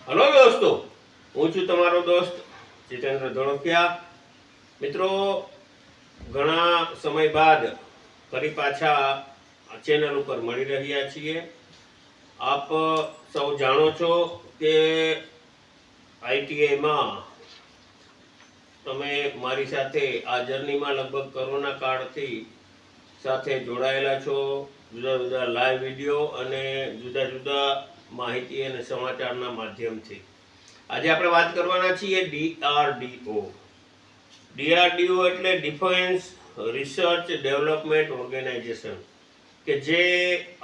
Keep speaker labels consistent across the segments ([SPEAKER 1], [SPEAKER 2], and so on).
[SPEAKER 1] Hello દોસ્તો, હું છું તમારો દોસ્ત જીતેન્દ્ર ધોળકિયા. મિત્રો, ઘણા સમય બાદ ફરી પાછા ચેનલ ઉપર મળી રહ્યા છીએ. આપ સૌ જાણો છો કે આઈટીઆઈમાં તમે મારી સાથે આ જર્નીમાં લગભગ કોરોના કાળથી સાથે જોડાયેલા છો. જુદા જુદા લાઈવ વિડીયો અને જુદા જુદા માહિતી અને સમાચારના માધ્યમથી આજે આપણે વાત કરવાના છીએ ડીઆરડીઓ. ડીઆરડીઓ એટલે ડિફેન્સ રિસર્ચ ડેવલપમેન્ટ ઓર્ગેનાઇઝેશન, કે જે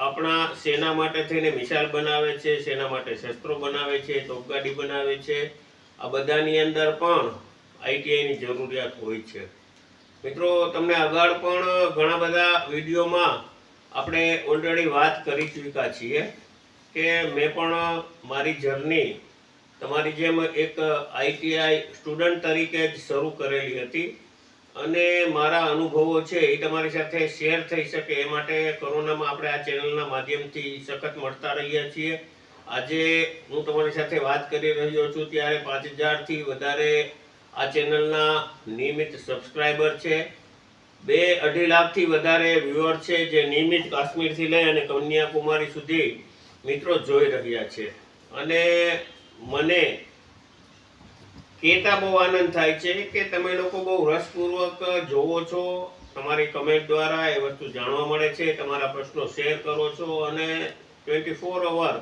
[SPEAKER 1] આપણા સેના માટે થઈને મિસાઇલ બનાવે છે, સેના માટે શસ્ત્રો બનાવે છે, તોપગાડી બનાવે છે. આ બધાની અંદર પણ આઈટીઆઈની જરૂરિયાત હોય છે. મિત્રો, તમને આગળ પણ ઘણા બધા વિડીયોમાં આપણે ઓલરેડી વાત કરી ચૂક્યા છીએ કે મેં પણ મારી જર્ની તમારી જેમ એક આઈટીઆઈ સ્ટુડન્ટ તરીકે જ શરૂ કરેલી હતી અને મારા અનુભવો છે એ તમારી સાથે શેર થઈ શકે એ માટે કોરોનામાં આપણે આ ચેનલના માધ્યમથી સખત મળતા રહ્યા છીએ. આજે હું તમારી સાથે વાત કરી રહ્યો છું ત્યારે 5000થી વધારે આ ચેનલના નિયમિત સબસ્ક્રાઈબર છે. 2-2.5 લાખથી વધારે વ્યુઅર છે જે નિયમિત કાશ્મીરથી લઈ અને કન્યાકુમારી સુધી મિત્રો જોઈ રહ્યા છે. અને મને કહેતા બહુ આનંદ થાય છે કે તમે લોકો બહુ રસપૂર્વક જોવો છો. તમારી કમેન્ટ દ્વારા એ વસ્તુ જાણવા મળે છે. તમારા પ્રશ્નો શેર કરો છો અને 24 અવર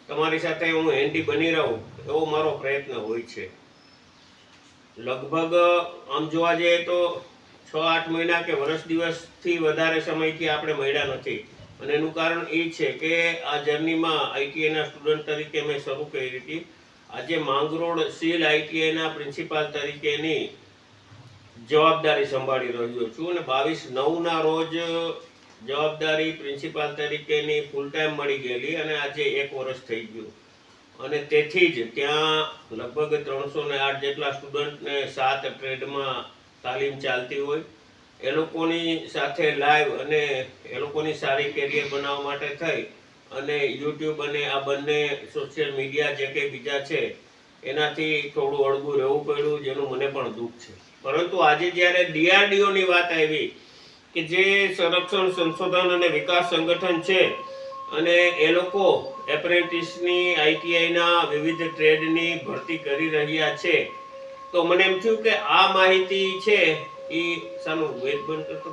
[SPEAKER 1] તમારી સાથે હું હેન્ડી બની રહું એવો મારો પ્રયત્ન હોય છે. લગભગ આમ જોવા જઈએ તો 6-8 મહિના કે વર્ષ દિવસથી વધારે સમયથી આપણે મળ્યા નથી. અને એનું કારણ એ છે કે આ જર્નીમાં આઈટીઆઈના સ્ટુડન્ટ તરીકે મેં શરૂ કરી હતી. આજે માંગરોળ સીલ આઈટીઆઈના પ્રિન્સિપાલ તરીકેની જવાબદારી સંભાળી રહ્યો છું અને 22/9ના રોજ જવાબદારી પ્રિન્સિપાલ તરીકેની ફૂલ ટાઈમ મળી ગયેલી અને આજે 1 વર્ષ થઈ ગયું. અને તેથી જ ત્યાં લગભગ 308 જેટલા સ્ટુડન્ટને 7 ટ્રેડમાં તાલીમ ચાલતી હોય. એ લોકોની સાથે લાઈવ અને એ લોકોની સારી કેરિયર બનાવવા માટે થઈ અને યુટ્યુબ અને આ બંને સોશિયલ મીડિયા જે કંઈ બીજા છે એનાથી થોડું અળગું રહેવું પડ્યું, જેનું મને પણ દુઃખ છે. પરંતુ આજે જ્યારે ડીઆરડીઓની વાત આવી કે જે સંરક્ષણ સંશોધન અને વિકાસ સંગઠન છે અને એ લોકો એપ્રેન્ટિસની આઈટીઆઈના વિવિધ ટ્રેડની ભરતી કરી રહ્યા છે, તો મને એમ થયું કે આ માહિતી છે એ સાનું વેદ બંધ કરતો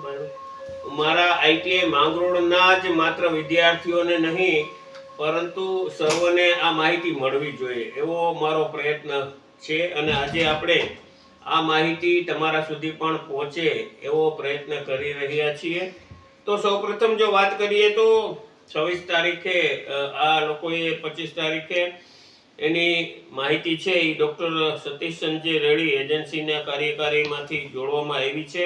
[SPEAKER 1] મારા આઈટીઆઈ માંગરોળના જ માત્ર વિદ્યાર્થીઓને નહીં પરંતુ સર્વને આ માહિતી મળવી જોઈએ એવો મારો પ્રયત્ન છે. અને આજે આપણે આ માહિતી તમારા સુધી પણ પહોંચે એવો પ્રયત્ન કરી રહ્યા છીએ. તો સૌપ્રથમ જો વાત કરીએ તો 26 તારીખે આ લોકોએ 25 તારીખે એની માહિતી છે એ ડૉક્ટર સતીશ સંજય રેડ્ડી એજન્સીના કાર્યકારીમાંથી જોડવામાં આવી છે.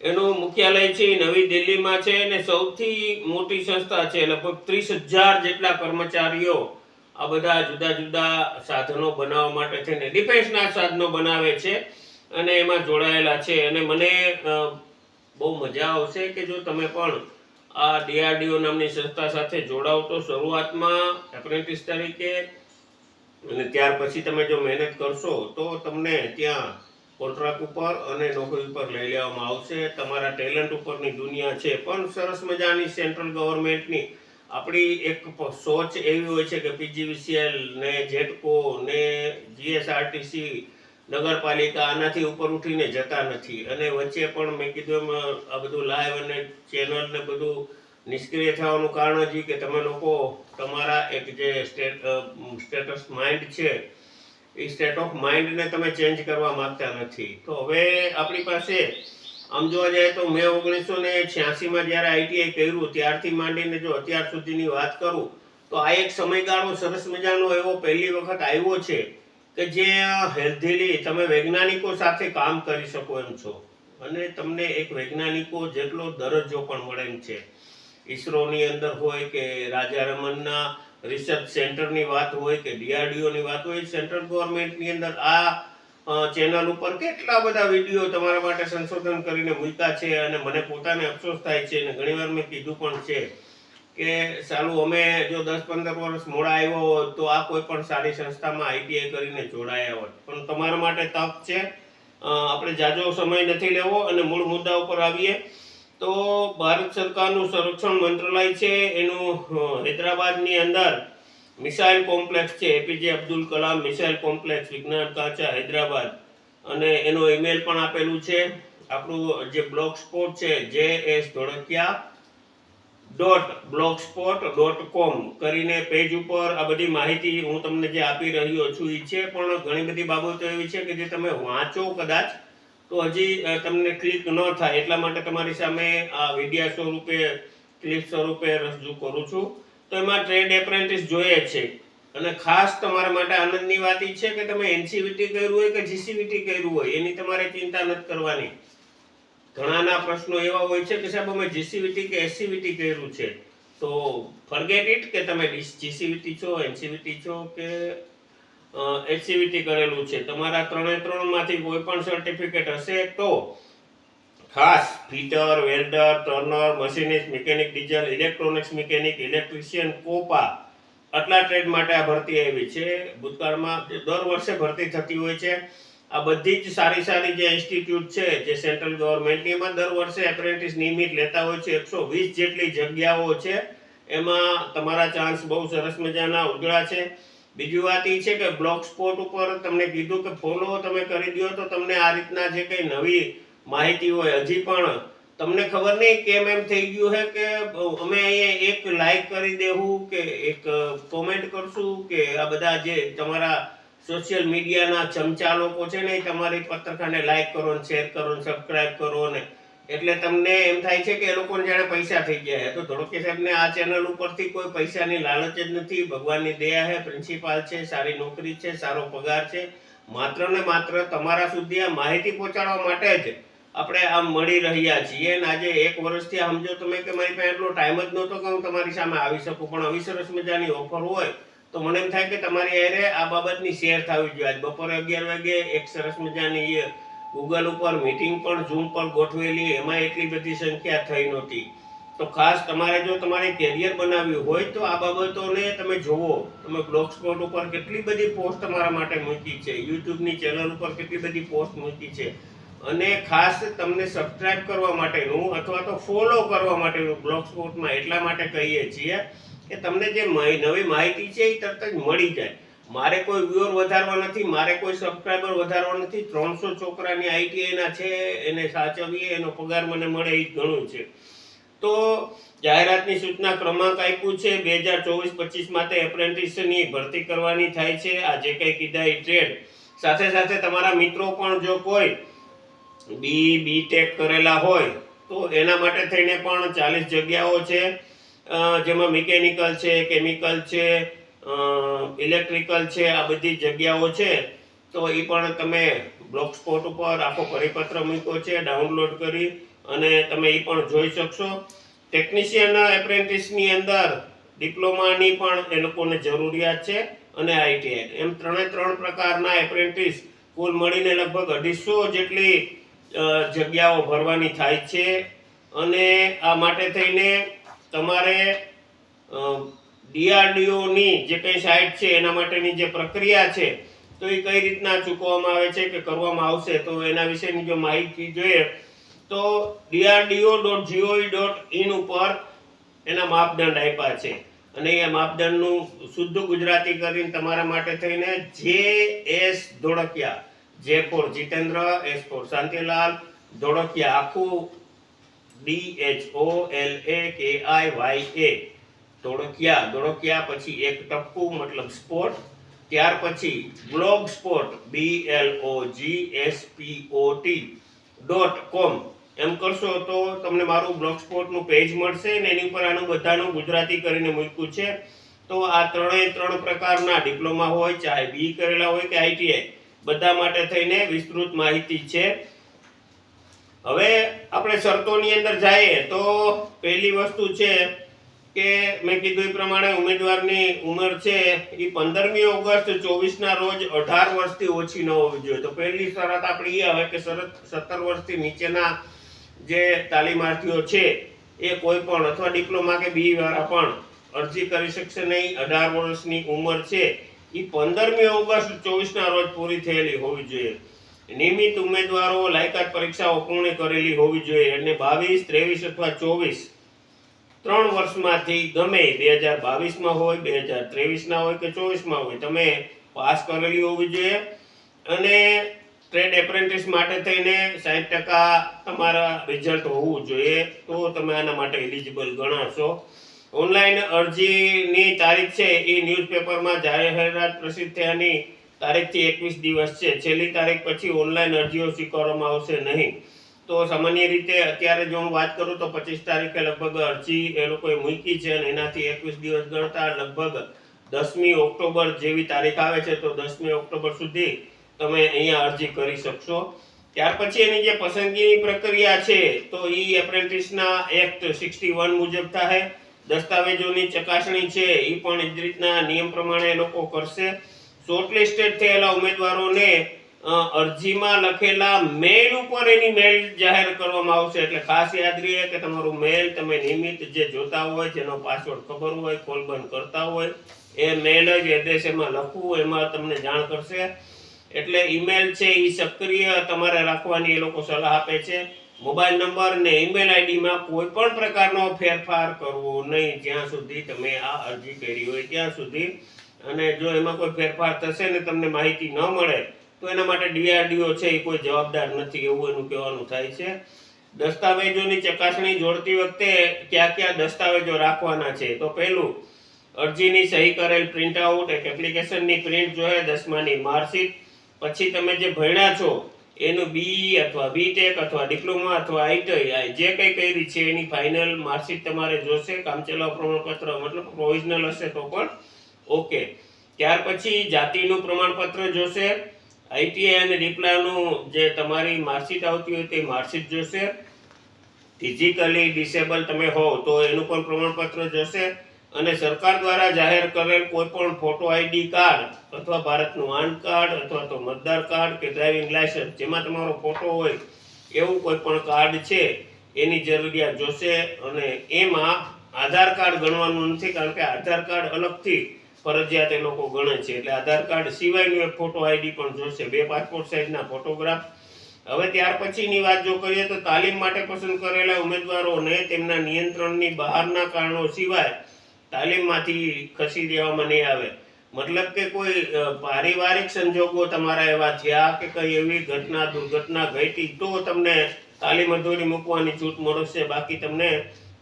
[SPEAKER 1] એનું મુખ્યાલય છે નવી દિલ્હીમાં છે અને સૌથી મોટી સંસ્થા છે. લગભગ 30,000 જેટલા કર્મચારીઓ આ બધા જુદા જુદા સાધનો બનાવવા માટે થઈને ડિફેન્સના સાધનો બનાવે છે અને એમાં જોડાયેલા છે. અને મને બહુ મજા આવશે કે જો તમે પણ આ ડીઆરડીઓ નામની સંસ્થા સાથે જોડાવ તો શરૂઆતમાં એપ્રેન્ટિસ તરીકે, અને ત્યાર પછી તમે જો મહેનત કરશો તો તમને ત્યાં કોન્ટ્રાક્ટ ઉપર અને નોકરી ઉપર લઈ લેવામાં આવશે. તમારા ટેલેન્ટ ઉપરની દુનિયા છે. પણ સરસ મજાની સેન્ટ્રલ ગવર્મેન્ટની આપણી એક સોચ એવી હોય છે કે પીજીવીસીએલ ને જેટકો ને જીએસઆરટીસી નગરપાલિકા આનાથી ઉપર ઉઠીને જતા નથી. અને વચ્ચે પણ મેં કીધું આ બધું લાઈવ અને ચેનલ ને બધું નિષ્ક્રિય થવાનું કારણ જ કે તમે લોકો તમારા એક જે સ્ટેટસ માઇન્ડ છે એ સ્ટેટ ઓફ માઇન્ડને તમે ચેન્જ કરવા માંગતા નથી. તો હવે આપણી પાસે આમ જોવા જાય તો મેં 1986માં જ્યારે આઈટીઆઈ કર્યું ત્યારથી માંડીને જો અત્યાર સુધીની વાત કરું તો આ એક સમયગાળો સરસ મજાનો એવો પહેલી વખત આવ્યો છે કે જે હેલ્ધીલી તમે વૈજ્ઞાનિકો સાથે કામ કરી શકો એમ છો અને તમને એક વૈજ્ઞાનિકો જેટલો દરજ્જો પણ મળે એમ છે. ઈસરોની અંદર હોય કે રાજા રમનના રિસર્ચ સેન્ટરની વાત હોય કે ડીઆરડીઓની વાત હોય, સેન્ટ્રલ ગવર્મેન્ટની અંદર આ ચેનલ ઉપર કેટલા બધા વિડીયો તમારા માટે સંશોધન કરીને મૂક્યા છે. અને મને પોતાને અફસોસ થાય છે અને ઘણીવાર મેં કીધું પણ છે કે સાલું અમે જો 10-15 વર્ષ મોડા આવ્યો હોત તો આ કોઈ પણ સારી સંસ્થામાં આઈટીઆઈ કરીને જોડાયા હોત. પણ તમારા માટે તક છે. આપણે જાજો સમય નથી લેવો અને મૂળ મુદ્દા ઉપર આવીએ તો ભારત સરકારનું સંરક્ષણ મંત્રાલય છે એનું હૈદરાબાદની અંદર મિસાઇલ કોમ્પ્લેક્સ છે, APJ Abdul Kalam missile complex વિજ્ઞાન કાચા હૈદરાબાદ, અને એનો ઈમેલ પણ આપેલું છે. આપણું જે બ્લોગ સ્પોટ છે JSDhodkia.blogspot.com કરીને પેજ ઉપર આ બધી માહિતી હું તમને જે આપી રહ્યો છું એ છે. પણ ઘણી બધી બાબતો એવી છે કે જે તમે વાંચો કદાચ તો હજી તમને ક્લિક ન થાય, એટલા માટે તમારી સામે આ વિડિયા સ્વરૂપે ક્લિપ સ્વરૂપે રજૂ કરું છું. તો એમાં ટ્રેડ એપ્રેન્ટિસ જોઈએ છે, અને ખાસ તમારા માટે આનંદની વાત એ છે કે તમે એનસીવીટી કર્યું હોય કે જીસીવીટી કર્યું હોય એની તમારે ચિંતા નથી કરવાની. ઘણાના પ્રશ્નો એવા હોય છે કે સાહેબ અમે જીસીવીટી કે એસસીવીટી કર્યું છે, તો ફોરગેટ ઇટ કે તમે જીસીવીટી છો, એનસીવીટી છો કે એચસીવીટી કરેલું છે. તમારા 3 માંથી કોઈ પણ સર્ટિફિકેટ હશે તો ખાસ fitter, welder, Turner, machinist, mechanic diesel, electronics mechanic, electrician, COPA, આટલા ટ્રેડ માટે આ ભરતી આવી છે. ભૂતકાળમાં દર વર્ષે ભરતી થતી હોય છે. આ બધી જ સારી સારી જે ઇન્સ્ટિટ્યૂટ છે જે સેન્ટ્રલ ગવર્મેન્ટની, એમાં દર વર્ષે એપ્રેન્ટિસ નિયમિત લેતા હોય છે. 120 જેટલી જગ્યાઓ છે, એમાં તમારા ચાન્સ બહુ સરસ મજાના ઉજળા છે. બીજી વાત એ છે કે બ્લોગ સ્પોટ ઉપર તમને કીધું કે ફોલો તમે કરી દો તો તમને આ રીતના જે કંઈ નવી માહિતી હોય, હજી પણ તમને ખબર નહીં કેમ એમ થઈ ગયું છે કે અમે અહીંયા એક લાઈક કરી દેવું કે એક કોમેન્ટ કરશું કે આ બધા જે તમારા સોશિયલ મીડિયાના ચમચા લોકો છે ને એ તમારી પત્રખાને લાઈક કરો ને શેર કરો ને સબસ્ક્રાઇબ કરો ને, એટલે તમને એમ થાય છે કે એ લોકોને જાણે પૈસા થઈ ગયા. તો ધોળકિયા સાહેબને આ ચેનલ ઉપરથી કોઈ પૈસાની લાલચ જ નથી. ભગવાનની દયા છે, પ્રિન્સિપાલ છે, સારી નોકરી છે, સારો પગાર છે. માત્ર ને માત્ર તમારા સુધી આ માહિતી પહોંચાડવા માટે જ આપણે આમ મળી રહ્યા છીએ. અને આજે 1 વર્ષથી સમજો તમે કે મારી પાસે એટલો ટાઈમ જ નહોતો કે હું તમારી સામે આવી શકું, પણ આવી સરસ મજાની ઓફર હોય તો મને એમ થાય કે તમારી હારે આ બાબતની શેર થવી જોઈએ. આજ બપોરે 11 વાગે એક સરસ મજાની ગૂગલ ઉપર મીટિંગ પણ ઝૂમ પર ગોઠવેલી, એમાં એટલી બધી સંખ્યા થઈ નહોતી. તો ખાસ તમારે જો તમારે કેરિયર બનાવ્યું હોય તો આ બાબતોને તમે જુઓ. તમે બ્લોગ સ્પોટ ઉપર કેટલી બધી પોસ્ટ તમારા માટે મૂકી છે, યુટ્યુબની ચેનલ ઉપર કેટલી બધી પોસ્ટ મૂકી છે, અને ખાસ તમને સબસ્ક્રાઇબ કરવા માટેનું અથવા તો ફોલો કરવા માટેનું બ્લોગ સ્પોટમાં એટલા માટે કહીએ છીએ કે તમને જે નવી માહિતી છે એ તરત જ મળી જાય. મારે કોઈ વ્યુઅર વધારવા નથી, મારે કોઈ સબસ્ક્રાઇબર વધારવા નથી. 300 છોકરાની આઈટીઆઈના છે, એને સાચવીએ, એનો પગાર મને મળે એ ઘણું છે. તો જાહેરાતની સૂચના ક્રમાંક આપ્યું છે 2024-25 માટે એપ્રેન્ટિસની ભરતી કરવાની થાય છે. આ જે કંઈ કીધા એ ટ્રેડ સાથે સાથે તમારા મિત્રો પણ જો કોઈ બીટેક કરેલા હોય તો એના માટે થઈને પણ 40 જગ્યાઓ છે, જેમાં મિકેનિકલ છે, કેમિકલ છે, ઇલેક્ટ્રિકલ છે, આ બધી જગ્યાઓ છે. તો એ પણ તમે બ્લોગ સ્પોટ ઉપર આખો પરિપત્ર મૂક્યો છે, ડાઉનલોડ કરી અને તમે એ પણ જોઈ શકશો. ટેકનિશિયન એપ્રેન્ટિસની અંદર ડિપ્લોમાની પણ એ લોકોને જરૂરિયાત છે, અને આઈટીઆઈ, એમ 3 પ્રકારના એપ્રેન્ટિસ કુલ મળીને લગભગ 250 જેટલી જગ્યાઓ ભરવાની થાય છે. અને આ માટે થઈને તમારે ડીઆરડીઓની જે કંઈ સાઇટ છે એના માટેની જે પ્રક્રિયા છે તો એ કઈ રીતના ચૂકવવામાં આવે છે કે કરવામાં આવશે, તો એના વિશેની જો માહિતી જોઈએ તો drdo.gov.in ઉપર એના માપદંડ આપ્યા છે. અને એ માપદંડનું શુદ્ધ ગુજરાતી કરીને તમારા માટે થઈને JS Dholakia, J for Jitendra, S for Shantilal, Dholakia, આખું DHOLAKIYA, ધોળકિયા, પછી એક ટપકું મતલબ સ્પોટ, ત્યાર પછી બ્લોગ સ્પોટ blogspot.com એમ કરશો તો તમને મારું બ્લોગ સ્પોટનું પેજ મળશે ને એની ઉપર આનું બધાનું ગુજરાતી કરીને મૂક્યું છે. તો આ 3 પ્રકારના ડિપ્લોમા હોય, ચાહે બી કરેલા હોય કે આઈટીઆઈ, બધા માટે થઈને વિસ્તૃત માહિતી છે. હવે આપણે શરતોની અંદર જઈએ તો પહેલી વસ્તુ છે કે મેં કીધું એ પ્રમાણે ઉમેદવારની ઉંમર છે એ 15મી ઓગસ્ટ 24ના રોજ 18 વર્ષથી ઓછી ન હોવી જોઈએ. તો પહેલી શરત આપણી એ આવે કે 17 વર્ષથી નીચેના જે તાલીમાર્થીઓ છે એ કોઈ પણ અથવા ડિપ્લોમા કે BE વાળા પણ અરજી કરી શકશે નહીં. 18 વર્ષની ઉંમર છે એ 15મી ઓગસ્ટ 24ના રોજ પૂરી થયેલી હોવી જોઈએ. નિયમિત ઉમેદવારો લાયકાત પરીક્ષાઓ પૂર્ણ કરેલી હોવી જોઈએ અને 22, 23 અથવા 24 3 વર્ષમાંથી ગમે 2022માં હોય, 2023ના હોય કે 24માં હોય, તમે પાસ કરેલી હોવી જોઈએ અને ટ્રેડ એપ્રેન્ટિસ માટે થઈને 60% તમારા રિઝલ્ટ હોવું જોઈએ, તો તમે આના માટે એલિજિબલ ગણાશો. ઓનલાઈન અરજીની તારીખ છે એ ન્યૂઝપેપરમાં જાહેરાત પ્રસિદ્ધ થયાની તારીખથી 21 દિવસ છે. છેલ્લી તારીખ પછી ઓનલાઈન અરજીઓ સ્વીકારવામાં આવશે નહીં. તો સામાન્ય રીતે અત્યારે જો હું વાત કરું તો 25 તારીખે લગભગ અરજી એ લોકોએ મૂકી છે અને એનાથી 21 દિવસ ગણતા લગભગ 10મી ઓક્ટોબર જેવી તારીખ આવે છે. તો 10મી ઓક્ટોબર સુધી તમે અહીંયા અરજી કરી શકશો. ત્યાર પછી એની જે પસંદગીની પ્રક્રિયા છે તો ઈ એપ્રેન્ટિસના એક્ટ 61 મુજબ થાય. દસ્તાવેજોની ચકાસણી છે એ પણ એ જ રીતના નિયમ પ્રમાણે એ લોકો કરશે. શોર્ટલિસ્ટેડ થયેલા ઉમેદવારોને અરજીમાં લખેલા મેલ ઉપર એની મેલ જાહેર કરવામાં આવશે. એટલે ખાસ યાદ રહે કે તમારું મેલ તમે નિયમિત જે જોતા હોય, જેનો પાસવર્ડ ખબર હોય, ખોલ બંધ કરતા હોય, એ મેલ જ એડ્રેસ એમાં લખવું, એમાં તમને જાણ કરશે. એટલે ઈમેલ છે એ સક્રિય તમારે રાખવાની એ લોકો સલાહ આપે છે. મોબાઈલ નંબર ને ઈમેલ આઈડીમાં કોઈ પણ પ્રકારનો ફેરફાર કરવો નહીં જ્યાં સુધી તમે આ અરજી કરી હોય ત્યાં સુધી. અને જો એમાં કોઈ ફેરફાર થશે ને તમને માહિતી ન મળે તો એના માટે DRDO છે એ કોઈ જવાબદાર નથી, એવું એનું કહેવાનું થાય છે. દસ્તાવેજોની ચકાસણી જોડતી વખતે કયા કયા દસ્તાવેજો રાખવાના છે? તો પહેલું, અરજીની સહી કરેલ પ્રિન્ટ આઉટ, એક એપ્લિકેશનની પ્રિન્ટ જોઈએ, 10માની માર્કશીટ, પછી તમે જે ભણ્યા છો એનું BE અથવા BTech અથવા ડિપ્લોમા અથવા ITI જે કંઈ કરી છે એની ફાઇનલ માર્કશીટ તમારે જોશે. કામચલાઉ પ્રમાણપત્ર મતલબ પ્રોવિઝનલ હશે તો પણ ઓકે. ત્યાર પછી જાતિનું પ્રમાણપત્ર જોશે. ITI અને ડિપ્લોમાનું જે તમારી માર્કશીટ આવતી હોય તે માર્કશીટ જોશે. ફિઝિકલી ડિસેબલ તમે હો તો એનું પણ પ્રમાણપત્ર જોશે. અને સરકાર દ્વારા જાહેર કરેલ કોઈ પણ ફોટો ID કાર્ડ અથવા ભારતનું પાન કાર્ડ અથવા તો મતદાર કાર્ડ કે ડ્રાઇવિંગ લાયસન્સ જેમાં તમારો ફોટો હોય એવું કોઈ પણ કાર્ડ છે એની જરૂરિયાત જોશે. અને એમાં આધાર કાર્ડ ગણવાનું નથી, કારણ કે આધાર કાર્ડ અલગથી ફરજિયાત એ લોકો ગણે છે. એટલે આધાર કાર્ડ સિવાયનું એક ફોટો ID પણ જોશે, 2 પાસપોર્ટ સાઇઝના ફોટોગ્રાફ. હવે ત્યાર પછીની વાત જો કરીએ તો તાલીમ માટે પસંદ કરેલા ઉમેદવારોને તેમના નિયંત્રણની બહારના કારણો સિવાય તાલીમમાંથી ખસી દેવામાં નહીં આવે. મતલબ કે કોઈ પારિવારિક સંજોગો તમારા એવા થયા કે કઈ એવી ઘટના દુર્ઘટના ઘટી તો તમને તાલીમ અધૂરી મૂકવાની છૂટ મળશે. બાકી તમને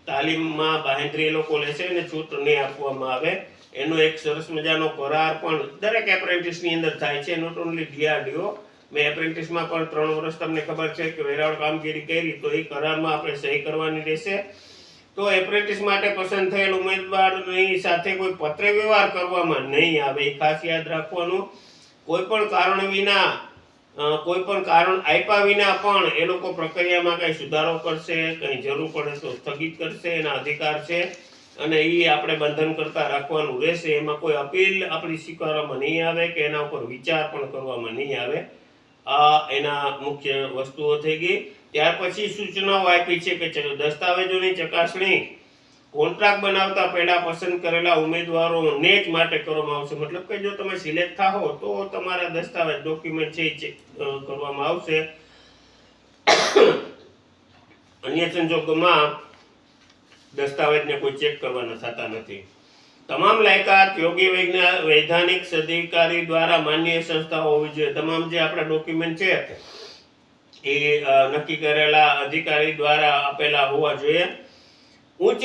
[SPEAKER 1] તાલીમમાં બાહેંધરી લોકો લેશે અને છૂટ નહીં આપવામાં આવે. એનો એક સરસ મજાનો કરાર પણ દરેક એપ્રેન્ટિસની અંદર થાય છે, નોટ ઓનલી DRDO. મેં એપ્રેન્ટિસમાં પણ 3 વર્ષ તમને ખબર છે કે વેરાવળ કામગીરી કરી તો એ કરારમાં આપણે સહી કરવાની રહેશે. તો એપ્રેન્ટિસ માટે પસંદ થયેલ ઉમેદવારની સાથે કોઈ પત્ર વ્યવહાર કરવામાં નહીં આવે, એ ખાસ યાદ રાખવાનું. કોઈ પણ કારણ વિના કોઈ પણ કારણ આપ્યા વિના પણ એ લોકો પ્રક્રિયામાં કંઈ સુધારો કરશે, કંઈ જરૂર પડે તો સ્થગિત કરશે, એના અધિકાર છે અને એ આપણે બંધન કરતા રાખવાનું રહેશે. એમાં કોઈ અપીલ આપણી સ્વીકારવામાં નહીં આવે કે એના ઉપર વિચાર પણ કરવામાં નહીં આવે. આ એના મુખ્ય વસ્તુઓ થઈ ગઈ. ત્યાર પછી સૂચનાઓ આપી છે કે દસ્તાવેજોની ચકાસણી કોન્ટ્રાક્ટ બનાવતા પહેલા પસંદ કરેલા ઉમેદવારોને જ માટે કરવામાં આવશે. મતલબ કે જો તમે સિલેક્ટ થાઓ તો તમારા દસ્તાવેજ ડોક્યુમેન્ટ છે એ ચેક કરવામાં આવશે. અન્ય સંજોગોમાં દસ્તાવેજને કોઈ ચેક કરવાના થતા નથી. તમામ લાયકાત યોગ્ય વૈધાનિક અધિકારી દ્વારા માન્ય સંસ્થાઓ હોવી જોઈએ. તમામ જે આપણા ડોક્યુમેન્ટ છે એ નક્કી કરેલા અધિકારી દ્વારા આપેલા હોવા જોઈએ. ઉચ્ચ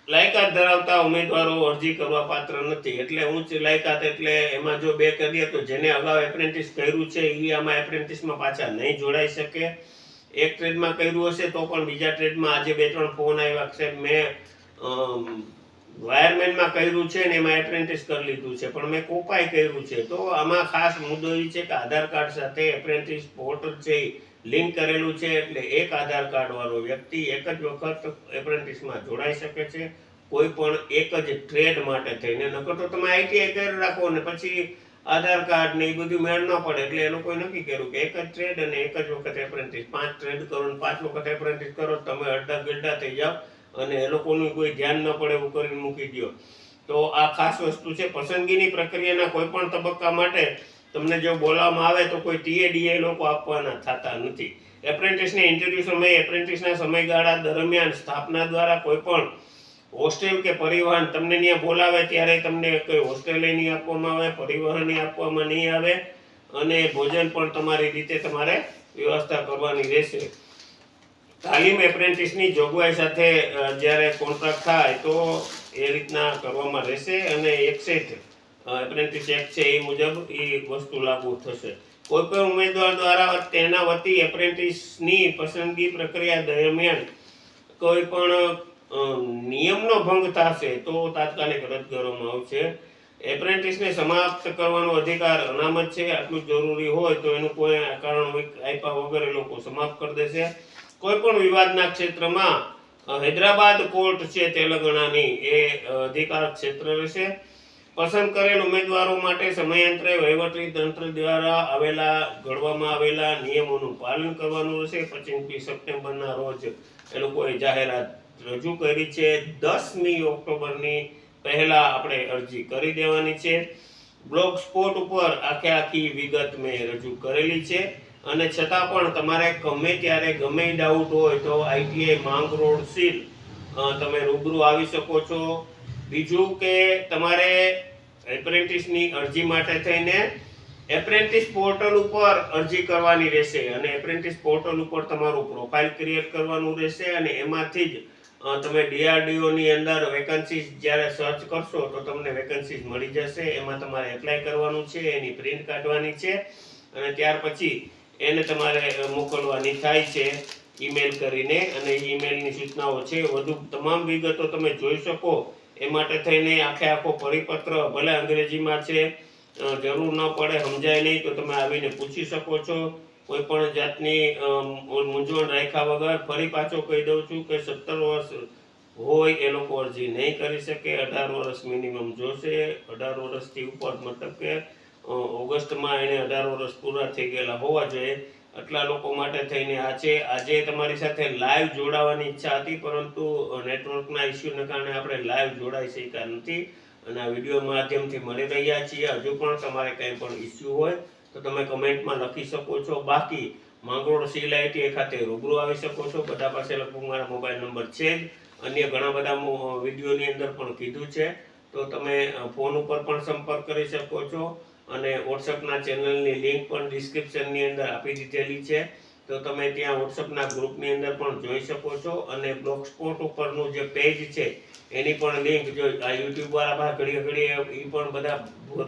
[SPEAKER 1] લાયકાત ધરાવતા ઉમેદવારો અરજી કરવા પાત્ર નથી. એટલે ઉચ્ચ લાયકાત એટલે એમાં જો 2 કરીએ તો જેને અગાઉ એપ્રેન્ટિસ કર્યું છે એ આમાં એપ્રેન્ટિસમાં પાછા નહીં જોડાઈ શકે. એક ટ્રેડમાં કર્યું હશે તો પણ બીજા ટ્રેડમાં આજે 2-3 ફોન આવ્યા છે, મેં વાયરમેનમાં કર્યું છે ને એમાં એપ્રેન્ટિસ કરી લીધું છે પણ મેં કોપાઈ કર્યું છે. તો આમાં ખાસ મુદ્દો એ છે કે આધાર કાર્ડ સાથે એપ્રેન્ટિસ પોર્ટલ છે લિંક કરેલું છે. એટલે એક આધાર કાર્ડ વાળો વ્યક્તિ એક જ વખત એપ્રેન્ટિસમાં જોડાઈ શકે છે, કોઈ પણ એક જ ટ્રેડ માટે થઈને. નકર તો તમે ITI કરી રાખો ને પછી આધાર કાર્ડ ને એ બધું મેળ ન પડે એટલે એ લોકોએ નક્કી કર્યું કે એક જ ટ્રેડ અને એક જ વખત એપ્રેન્ટિસ, 5 ટ્રેડ કરો ને 5 વખત એપ્રેન્ટિસ કરો, તમે અડધા ગરડા થઈ જાઓ અને એ લોકોનું કોઈ ધ્યાન ન પડે એવું કરીને મૂકી દો. તો આ ખાસ વસ્તુ છે. પસંદગીની પ્રક્રિયાના કોઈ પણ તબક્કા માટે તમને જો બોલાવવામાં આવે તો કોઈ ટીએડીએ લોકો આપવાના થતા નથી. એપ્રેન્ટિસને ઇન્ટરવ્યૂ સમયે એપ્રેન્ટિસના સમયગાળા દરમિયાન સ્થાપના દ્વારા કોઈ પણ હોસ્ટેલ કે પરિવહન તમને ત્યાં બોલાવે ત્યારે તમને કોઈ હોસ્ટેલ નહીં આપવામાં આવે, પરિવહન આપવામાં નહીં આવે અને ભોજન પણ તમારી રીતે તમારે વ્યવસ્થા કરવાની રહેશે. તાલીમ એપ્રેન્ટિસની જોગવાઈ સાથે જ્યારે કોન્ટ્રાક્ટ થાય તો એ રીતના કરવામાં રહેશે અને એપ્રેન્ટિસ એક્ટ છે એ મુજબ એ વસ્તુ લાગુ થશે. કોઈ પણ ઉમેદવાર દ્વારા તેના વતી એપ્રેન્ટિસની પસંદગી પ્રક્રિયા દરમિયાન કોઈ પણ નિયમનો ભંગ થશે તો તાત્કાલિક રદ કરવામાં આવશે. એપ્રેન્ટિસને સમાપ્ત કરવાનો અધિકાર અનામત છે, આટલું જરૂરી હોય તો એનું કોઈ કારણ આપ્યા વગર એ લોકો સમાપ્ત કરી દેશે. કોઈ પણ વિવાદના ક્ષેત્રમાં હૈદરાબાદ કોર્ટ છે તેલંગાણાની એ અધિકાર ક્ષેત્ર રહેશે. પસંદ કરેલ ઉમેદવારો માટે સમયાંતરે વહીવટી તંત્ર દ્વારા ઘડવામાં આવેલા નિયમોનું પાલન કરવાનું રહેશે. 25 સપ્ટેમ્બરના રોજ એ લોકોએ જાહેરાત રજૂ કરી છે. 10મી ઓક્ટોબરની પહેલા આપણે અરજી કરી દેવાની છે. બ્લોગ સ્પોટ ઉપર આખી વિગત મેં રજૂ કરેલી છે અને છતાં પણ તમારે ગમે ત્યારે ગમે ડાઉટ હોય તો ITI માંગ રોડ સીલ તમે રૂબરૂ આવી શકો છો. બીજું કે તમારે એપ્રેન્ટિસની અરજી માટે થઈને એપ્રેન્ટિસ પોર્ટલ ઉપર અરજી કરવાની રહેશે અને એપ્રેન્ટિસ પોર્ટલ ઉપર તમારું પ્રોફાઇલ ક્રિએટ કરવાનું રહેશે અને એમાંથી જ તમે DRDO ની અંદર વેકન્સીઝ જ્યારે સર્ચ કરશો તો તમને વેકન્સીઝ મળી જશે. એમાં તમારે એપ્લાય કરવાનું છે, એની પ્રિન્ટ કાઢવાની છે અને ત્યાર પછી એને તમારે મોકલવાની થાય છે ઈમેલ કરીને અને ઈમેલની સૂચનાઓ છે. વધુ તમામ વિગતો તમે જોઈ શકો એ માટે થઈને આખો પરિપત્ર ભલે અંગ્રેજીમાં છે, જરૂર ન પડે સમજાય નહીં તો તમે આવીને પૂછી શકો છો. કોઈ પણ જાતની મૂંઝવણ રાખ્યા વગર ફરી પાછો કહી દઉં છું કે 17 વર્ષ હોય એ લોકો અરજી નહીં કરી શકે. 18 વર્ષ મિનિમમ જોશે. 18 વર્ષથી ઉપર મતલબ કે ઓગસ્ટમાં એને 18 વર્ષ પૂરા થઈ ગયેલા હોવા જોઈએ. આટલા લોકો માટે થઈને આ છે. આજે તમારી સાથે લાઈવ જોડાવાની ઈચ્છા હતી પરંતુ નેટવર્કના ઇસ્યુને કારણે આપણે લાઈવ જોડાઈ શક્યા નથી અને આ વિડીયો માધ્યમથી મળી રહ્યા છીએ. હજુ પણ તમારે કંઈ પણ ઇસ્યુ હોય તો તમે કમેન્ટમાં લખી શકો છો. બાકી માંગરોળ CIT ખાતે રૂબરૂ આવી શકો છો. બધા પાસે લગભગ મારા મોબાઈલ નંબર છે જ. અન્ય ઘણા બધા વિડીયોની અંદર પણ કીધું છે તો તમે ફોન ઉપર પણ સંપર્ક કરી શકો છો અને વોટ્સઅપના ચેનલની લિંક પણ ડિસ્ક્રિપ્શનની અંદર આપી દીધેલી છે તો તમે ત્યાં વોટ્સઅપના ગ્રુપની અંદર પણ જોઈ શકો છો અને બ્લોગ સ્પોટ ઉપરનું જે પેજ છે એની પણ લિંક જો આ યુટ્યુબ વાળા ઘડી એ પણ બધા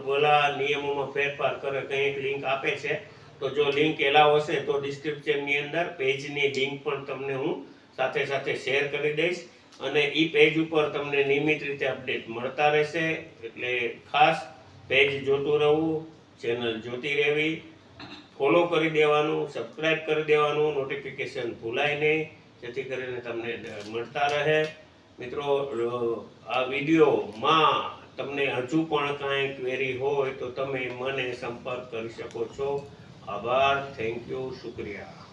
[SPEAKER 1] ભલા નિયમોમાં ફેરફાર કરે કંઈક લિંક આપે છે તો જો લિંક એલાવ હશે તો ડિસ્ક્રિપ્શનની અંદર પેજની લિંક પણ તમને હું સાથે સાથે શેર કરી દઈશ અને એ પેજ ઉપર તમને નિયમિત રીતે અપડેટ મળતા રહેશે. એટલે ખાસ પેજ જોતું રહેવું, ચેનલ જોતી રહેવી, ફોલો કરી દેવાનું, સબસ્ક્રાઇબ કરી દેવાનું, નોટિફિકેશન ભૂલાય નહીં જેથી કરીને તમને મળતા રહે. મિત્રો આ વિડીયોમાં તમને હજુ પણ કાંઈ ક્વેરી હોય તો તમે મને સંપર્ક કરી શકો છો. આભાર, થેન્ક યુ, શુક્રિયા.